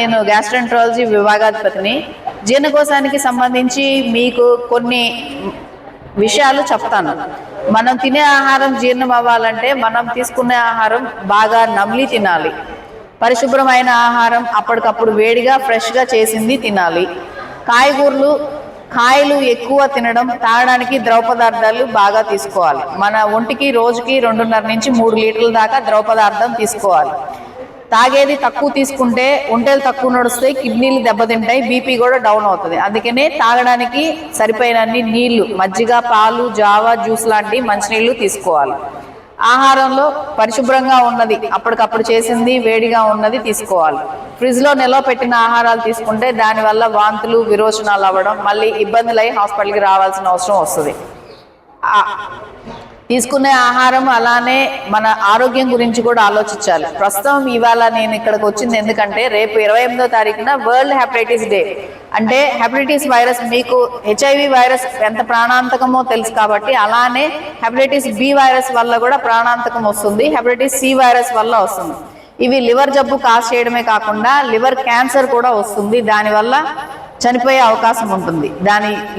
నేను గ్యాస్ట్రెంట్రాలజీ విభాగాధిపతిని. జీర్ణకోశానికి సంబంధించి మీకు కొన్ని విషయాలు చెప్తాను. మనం తినే ఆహారం జీర్ణం అవ్వాలంటే మనం తీసుకునే ఆహారం బాగా నమిలి తినాలి. పరిశుభ్రమైన ఆహారం అప్పటికప్పుడు వేడిగా ఫ్రెష్గా చేసింది తినాలి. కాయలు ఎక్కువ తినడం, తాగడానికి ద్రవ పదార్థాలు బాగా తీసుకోవాలి. మన ఒంటికి రోజుకి 2.5 నుంచి 3 లీటర్ల దాకా ద్రవ పదార్థం తీసుకోవాలి. తాగేది తక్కువ తీసుకుంటే ఒంటెలు తక్కువ నడుస్తాయి, కిడ్నీలు దెబ్బతింటాయి, బీపీ కూడా డౌన్ అవుతుంది. అందుకనే తాగడానికి సరిపోయినన్ని నీళ్లు, మజ్జిగ, పాలు, జావా, జ్యూస్ లాంటి మంచినీళ్లు తీసుకోవాలి. ఆహారంలో పరిశుభ్రంగా ఉన్నది, అప్పటికప్పుడు చేసింది, వేడిగా ఉన్నది తీసుకోవాలి. ఫ్రిడ్జ్లో నిల్వ పెట్టిన ఆహారాలు తీసుకుంటే దానివల్ల వాంతులు, విరోచనాలు అవ్వడం, మళ్ళీ ఇబ్బందులై హాస్పిటల్కి రావాల్సిన అవసరం వస్తుంది. తీసుకునే ఆహారం అలానే మన ఆరోగ్యం గురించి కూడా ఆలోచించాలి. ప్రస్తుతం ఇవాళ నేను ఇక్కడికి వచ్చింది ఎందుకంటే రేపు 28వ తారీఖున వరల్డ్ హెపటైటిస్ డే. అంటే హెపటైటిస్ వైరస్, మీకు HIV వైరస్ ఎంత ప్రాణాంతకమో తెలుసు కాబట్టి అలానే హెపటైటిస్ B వైరస్ వల్ల కూడా ప్రాణాంతకం వస్తుంది, హెపటైటిస్ C వైరస్ వల్ల వస్తుంది. ఇవి లివర్ జబ్బు కాజ్ చేయడమే కాకుండా లివర్ క్యాన్సర్ కూడా వస్తుంది, దానివల్ల చనిపోయే అవకాశం ఉంటుంది.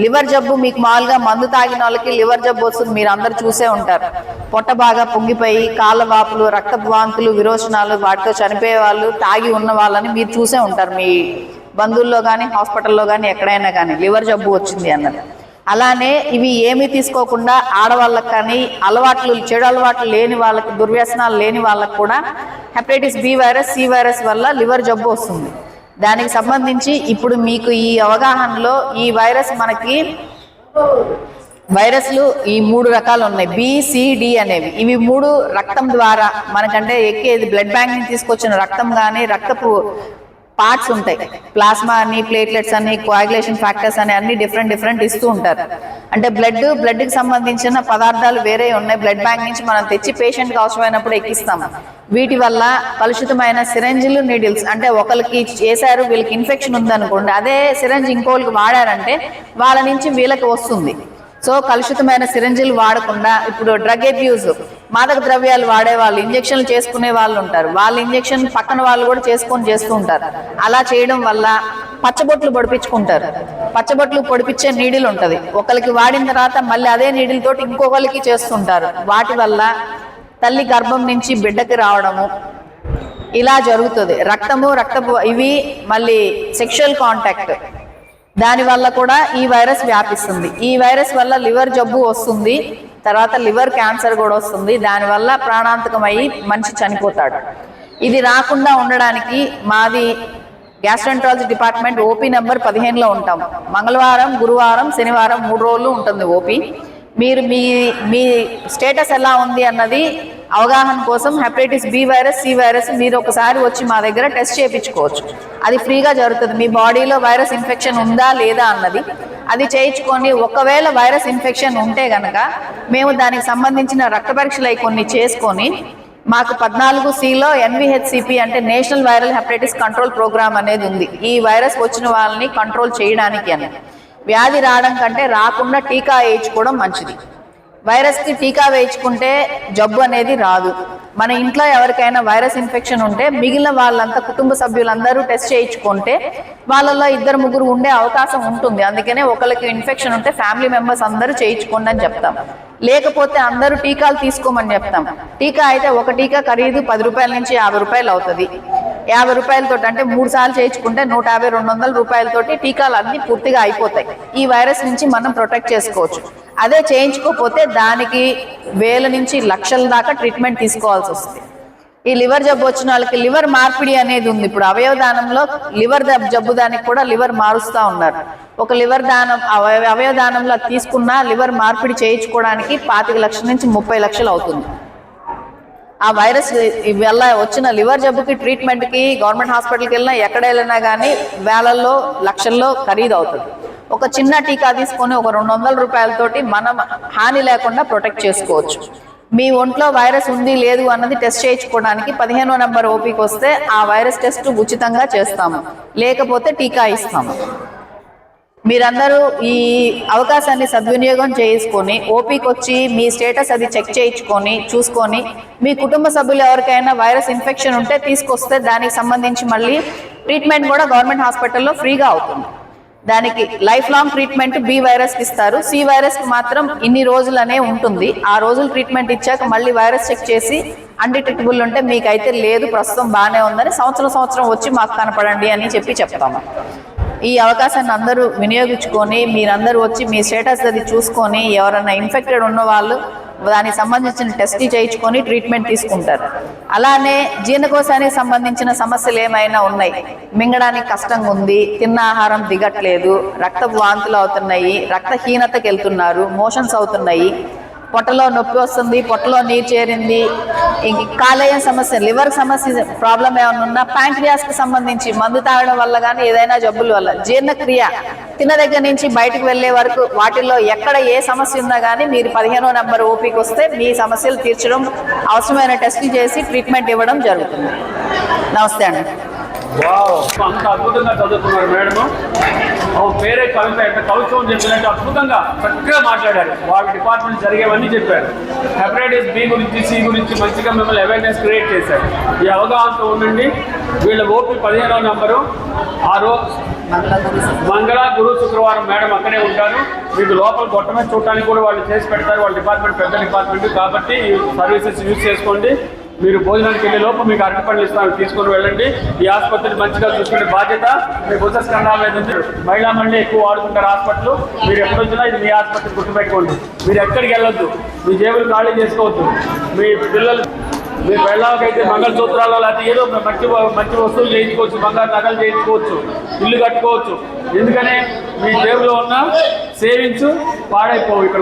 లివర్ జబ్బు మీకు మామూలుగా మందు తాగిన వాళ్ళకి లివర్ జబ్బు వస్తుంది, మీరు అందరు చూసే ఉంటారు. పొట్ట బాగా పొంగిపోయి కాళ్ళ వాపులు, రక్తపు వాంతులు, విరోచనాలు, వాటితో చనిపోయే వాళ్ళు, తాగి ఉన్న వాళ్ళని మీరు చూసే ఉంటారు. మీ బంధువుల్లో కానీ హాస్పిటల్లో కానీ ఎక్కడైనా కానీ లివర్ జబ్బు వచ్చింది అన్నది. అలానే ఇవి ఏమీ తీసుకోకుండా ఆడవాళ్ళకి కానీ చెడు అలవాట్లు లేని వాళ్ళకి, దుర్వ్యసనాలు లేని వాళ్ళకి కూడా hepatitis B virus, C virus వల్ల లివర్ జబ్బు వస్తుంది. దానికి సంబంధించి ఇప్పుడు మీకు ఈ అవగాహనలో ఈ వైరస్లు ఈ 3 రకాలు ఉన్నాయి, B, C, D అనేవి. ఇవి 3 రక్తం ద్వారా మనకంటే ఎక్కేది బ్లడ్ బ్యాంక్ నుంచి తీసుకొచ్చిన రక్తం కానీ రక్తపు పార్ట్స్ ఉంటాయి. ప్లాస్మా అని, ప్లేట్లెట్స్ అని, కోయాగులేషన్ ఫ్యాక్టర్స్ అని అన్ని డిఫరెంట్ ఇస్తూ ఉంటారు. అంటే బ్లడ్కి సంబంధించిన పదార్థాలు వేరే ఉన్నాయి. బ్లడ్ బ్యాంక్ నుంచి మనం తెచ్చి పేషెంట్కి అవసరమైనప్పుడు ఎక్కిస్తాము. వీటి వల్ల కలుషితమైన సిరంజిలు, నీడిల్స్, అంటే ఒకరికి చేశారు వీళ్ళకి ఇన్ఫెక్షన్ ఉందనుకోండి, అదే సిరంజ్ ఇంకోళ్ళకి వాడారంటే వాళ్ళ నుంచి వీళ్ళకి వస్తుంది. సో కలుషితమైన సిరంజిలు వాడకుండా, ఇప్పుడు డ్రగ్ అబ్యూజ్, మాదక ద్రవ్యాలు వాడే వాళ్ళు, ఇంజక్షన్లు చేసుకునే వాళ్ళు ఉంటారు, వాళ్ళ ఇంజక్షన్ పక్కన వాళ్ళు కూడా చేస్తూ ఉంటారు. అలా చేయడం వల్ల పచ్చబొట్లు పొడిపించుకుంటారు. పచ్చబొట్లు పొడిపించే నీడిల్ ఉంటుంది, ఒకరికి వాడిన తర్వాత మళ్ళీ అదే నీడిల్ తోటి ఇంకొకరికి చేస్తుంటారు. వాటి వల్ల తల్లి గర్భం నుంచి బిడ్డకి రావడము ఇలా జరుగుతుంది. రక్తపు ఇవి మళ్ళీ సెక్షువల్ కాంటాక్ట్, దానివల్ల కూడా ఈ వైరస్ వ్యాపిస్తుంది. ఈ వైరస్ వల్ల లివర్ జబ్బు వస్తుంది, తర్వాత లివర్ క్యాన్సర్ కూడా వస్తుంది. దానివల్ల ప్రాణాంతకమయ్యి మనిషి చనిపోతాడు. ఇది రాకుండా ఉండడానికి మాది గ్యాస్ట్రెంట్రాలజీ డిపార్ట్మెంట్ OP నెంబర్ 15లో ఉంటాం. మంగళవారం, గురువారం, శనివారం 3 రోజులు ఉంటుంది OP. మీరు మీ స్టేటస్ ఎలా ఉంది అన్నది అవగాహన కోసం hepatitis B virus, C virus మీరు ఒకసారి వచ్చి మా దగ్గర టెస్ట్ చేయించుకోవచ్చు. అది ఫ్రీగా జరుగుతుంది. మీ బాడీలో వైరస్ ఇన్ఫెక్షన్ ఉందా లేదా అన్నది అది చేయించుకొని, ఒకవేళ వైరస్ ఇన్ఫెక్షన్ ఉంటే గనక మేము దానికి సంబంధించిన రక్త పరీక్షలు కొన్ని చేసుకొని, మాకు 14Cలో NVHCP అంటే national viral hepatitis control programme అనేది ఉంది. ఈ వైరస్ వచ్చిన వాళ్ళని కంట్రోల్ చేయడానికి అని. వ్యాధి రావడం కంటే రాకుండా టీకా వేయించుకోవడం మంచిది. వైరస్కి టీకా వేయించుకుంటే జబ్బు అనేది రాదు. మన ఇంట్లో ఎవరికైనా వైరస్ ఇన్ఫెక్షన్ ఉంటే మిగిలిన వాళ్ళంతా, కుటుంబ సభ్యులందరూ టెస్ట్ చేయించుకుంటే వాళ్ళలో 2-3 ఉండే అవకాశం ఉంటుంది. అందుకనే ఒకరికి ఇన్ఫెక్షన్ ఉంటే ఫ్యామిలీ మెంబర్స్ అందరూ చేయించుకోండి అని చెప్తాం. లేకపోతే అందరూ టీకాలు తీసుకోమని చెప్తాం. టీకా అయితే ఒక టీకా ఖరీదు 10 రూపాయల నుంచి 50 రూపాయలు అవుతుంది. 50 రూపాయలతో అంటే 3 సార్లు చేయించుకుంటే 150-200 రూపాయలతోటి టీకాలు అన్నీ పూర్తిగా అయిపోతాయి. ఈ వైరస్ నుంచి మనం ప్రొటెక్ట్ చేసుకోవచ్చు. అదే చేయించుకోకపోతే దానికి 1000 నుంచి లక్షల దాకా ట్రీట్మెంట్ తీసుకోవాల్సి వస్తుంది. ఈ లివర్ జబ్బు వచ్చిన వాళ్ళకి లివర్ మార్పిడి అనేది ఉంది. ఇప్పుడు అవయవదానంలో లివర్ జబ్బు దానికి కూడా లివర్ మారుస్తూ ఉన్నారు. ఒక అవయవదానంలో తీసుకున్న లివర్ మార్పిడి చేయించుకోవడానికి 25 లక్షల నుంచి 30 లక్షలు అవుతుంది. ఆ వైరస్ వల్ల వచ్చిన లివర్ జబ్బుకి ట్రీట్మెంట్కి గవర్నమెంట్ హాస్పిటల్కి వెళ్ళినా, ఎక్కడ వెళ్ళినా కానీ వేలల్లో, లక్షల్లో ఖరీదు అవుతుంది. ఒక చిన్న టీకా తీసుకొని ఒక 200 రూపాయలతోటి మనం హాని లేకుండా ప్రొటెక్ట్ చేసుకోవచ్చు. మీ ఒంట్లో వైరస్ ఉంది లేదు అన్నది టెస్ట్ చేయించుకోవడానికి 15వ నెంబర్ OPకి వస్తే ఆ వైరస్ టెస్ట్ ఉచితంగా చేస్తాము, లేకపోతే టీకా ఇస్తాము. మీరందరూ ఈ అవకాశాన్ని సద్వినియోగం చేసుకొని ఓపీకి వచ్చి మీ స్టేటస్ అది చెక్ చేయించుకొని చూసుకొని మీ కుటుంబ సభ్యులు ఎవరికైనా వైరస్ ఇన్ఫెక్షన్ ఉంటే తీసుకొస్తే దానికి సంబంధించి మళ్ళీ ట్రీట్మెంట్ కూడా గవర్నమెంట్ హాస్పిటల్లో ఫ్రీగా అవుతుంది. దానికి లైఫ్ లాంగ్ ట్రీట్మెంట్ బి వైరస్కి ఇస్తారు. సి వైరస్కి మాత్రం ఇన్ని రోజులనే ఉంటుంది. ఆ రోజులు ట్రీట్మెంట్ ఇచ్చాక మళ్ళీ వైరస్ చెక్ చేసి అన్డిటెక్టబుల్ ఉంటే మీకైతే లేదు, ప్రస్తుతం బాగానే ఉందని సంవత్సరం వచ్చి మాకు కనపడండి అని చెప్తాము. ఈ అవకాశాన్ని అందరూ వినియోగించుకొని మీరందరూ వచ్చి మీ స్టేటస్ అది చూసుకొని ఎవరైనా ఇన్ఫెక్టెడ్ ఉన్న వాళ్ళు దానికి సంబంధించిన టెస్ట్ చేయించుకొని ట్రీట్మెంట్ తీసుకుంటారు. అలానే జీర్ణకోశానికి సంబంధించిన సమస్యలు ఏమైనా ఉన్నాయి, మింగడానికి కష్టంగా ఉంది, తిన్న ఆహారం దిగట్లేదు, రక్తపు వాంతులు అవుతున్నాయి, రక్తహీనతకి వెళ్తున్నారు, మోషన్స్ అవుతున్నాయి, పొట్టలో నొప్పి వస్తుంది, పొట్టలో నీరు చేరింది, కాలేయం సమస్య, లివర్ సమస్య ప్రాబ్లం ఏమైనా ఉన్నా, ప్యాంక్రియాస్కి సంబంధించి మందు తాగడం వల్ల కానీ ఏదైనా జబ్బుల వల్ల, జీర్ణక్రియ తిన్న దగ్గర నుంచి బయటకు వెళ్లే వరకు వాటిల్లో ఎక్కడ ఏ సమస్య ఉన్నా కానీ మీరు 15వ నెంబర్ ఓపీకి వస్తే మీ సమస్యలు తీర్చడం, అవసరమైన టెస్టులు చేసి ట్రీట్మెంట్ ఇవ్వడం జరుగుతుంది. నమస్తే అండి. అంత అద్భుతంగా చదువుతున్నారు మేడం. పేరే కవిత, కవిత్వం చెప్పినట్టు అద్భుతంగా చక్కగా మాట్లాడారు. వాళ్ళ డిపార్ట్మెంట్ జరిగేవన్నీ చెప్పారు. హెపటైటిస్ బి గురించి, సి గురించి మంచిగా మిమ్మల్ని అవేర్నెస్ క్రియేట్ చేశారు. ఈ అవగాహనతో ఉండండి. వీళ్ళ ఓపీ 15వ నెంబరు, ఆ రోజు మంగళ, గురు, శుక్రవారం మేడం అక్కడే ఉంటారు. మీకు లోపల గొట్టమే చూడటానికి కూడా వాళ్ళు చేసి పెడతారు. వాళ్ళ డిపార్ట్మెంట్ పెద్ద డిపార్ట్మెంట్ కాబట్టి ఈ సర్వీసెస్ యూజ్ చేసుకోండి. మీరు భోజనానికి వెళ్ళే లోపు మీకు అరటి పండ్లు ఇస్తాను, తీసుకొని వెళ్ళండి. ఈ ఆసుపత్రిని మంచిగా చూసుకునే బాధ్యత మీ భుజ స్కంధాల మీద ఉంది. మహిళా మండలి ఎక్కువ వాడుకుంటారు హాస్పిటల్. మీరు ఎక్కడొచ్చినా ఇది మీ ఆసుపత్రి గుర్తుపెట్టుకోండి. మీరు ఎక్కడికి వెళ్ళొద్దు, మీ జేబులు ఖాళీ చేసుకోవద్దు. మీ పిల్లలు, మీ పిల్లలకైతే మంగళసూత్రాలు లేకపోతే ఏదో మంచి వస్తువులు చేయించుకోవచ్చు, బంగారు నగలు చేయించుకోవచ్చు, ఇల్లు కట్టుకోవచ్చు. ఎందుకని మీ జేబులో ఉన్న సేవింగ్స్ పాడైపోవు. ఇక్కడ